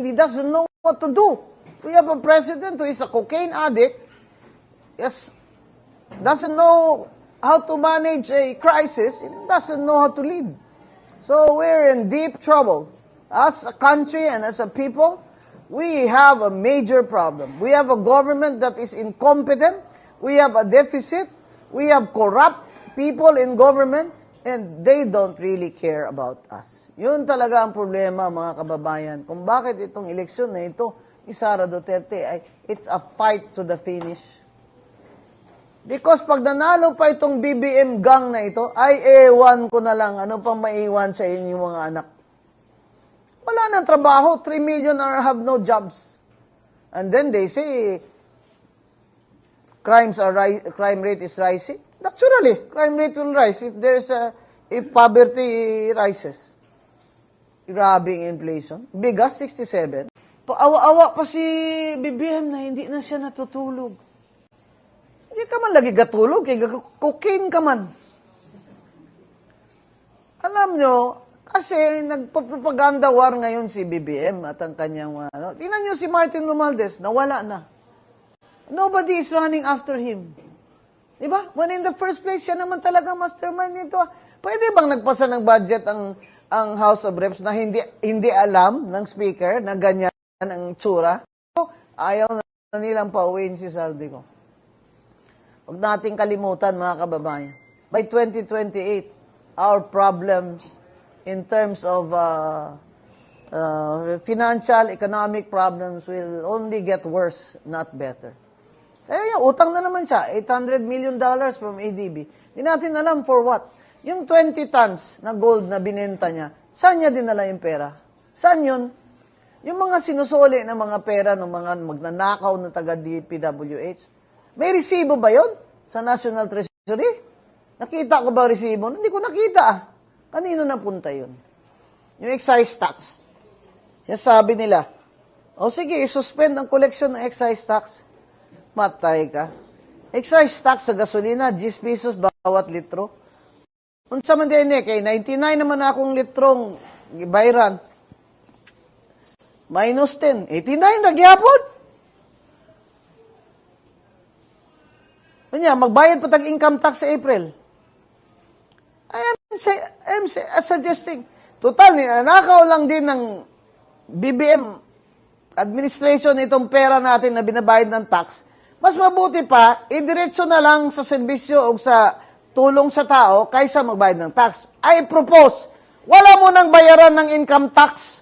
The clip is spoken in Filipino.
he doesn't know what to do. We have a president who is a cocaine addict, doesn't know how to manage a crisis, and doesn't know how to lead. So we're in deep trouble. As a country and as a people, we have a major problem. We have a government that is incompetent. We have a deficit. We have corrupt people in government, and they don't really care about us. Yun talaga ang problema, mga kababayan. Kung bakit itong eleksyon na ito ni Sara Duterte ay it's a fight to the finish. Because pag nanalo pa itong BBM gang na ito, ay ewan ko na lang, ano pang maiwan sa inyong mga anak. Wala nang trabaho, 3 million have no jobs. And then they say, crime rate is rising. Naturally, crime rate will rise if poverty rises. Grabing inflation. Bigas, 67. Paawa-awa pa si BBM na hindi na siya natutulog. Hindi ka man lagi gatulog, kaya cocaine ka man. Alam nyo, kasi nagpapropaganda war ngayon si BBM at ang kanyang, tingnan nyo si Martin Romualdez, nawala na. Nobody is running after him. Diba? When in the first place, siya naman talaga mastermind nito. Pwede bang nagpasa ng budget ang House of Reps na hindi alam ng speaker na ganyan ang tsura? Ayaw na nilang pauwiin si Saldico. Huwag nating kalimutan, mga kababayan. By 2028, our problems in terms of financial, economic problems will only get worse, not better. Eh, utang na naman siya, $800 million from ADB. Hindi natin alam for what. Yung 20 tons na gold na binenta niya, saan niya dinala yung pera? Saan yun? Yung mga sinusuli ng mga pera ng mga magnanakaw ng taga-DPWH, may resibo ba yon sa National Treasury? Nakita ko ba resibo? Hindi ko nakita. Kanino napunta yun? Yung excise tax. Sabi nila, sige, suspend ang collection ng excise tax. Matay ka. Excise tax sa gasolina, 10 pesos bawat litro. Unsa man din kay 99 naman akong litrong gibayran. Minus 10. 89 nagyapon. Kanya, magbayad pa tag-income tax sa April. I'm suggesting, total, ninanakaw lang din ng BBM administration itong pera natin na binabayad ng tax. Mas mabuti pa, idiretso na lang sa serbisyo o sa tulong sa tao kaysa magbayad ng tax. I propose, wala mo nang bayaran ng income tax.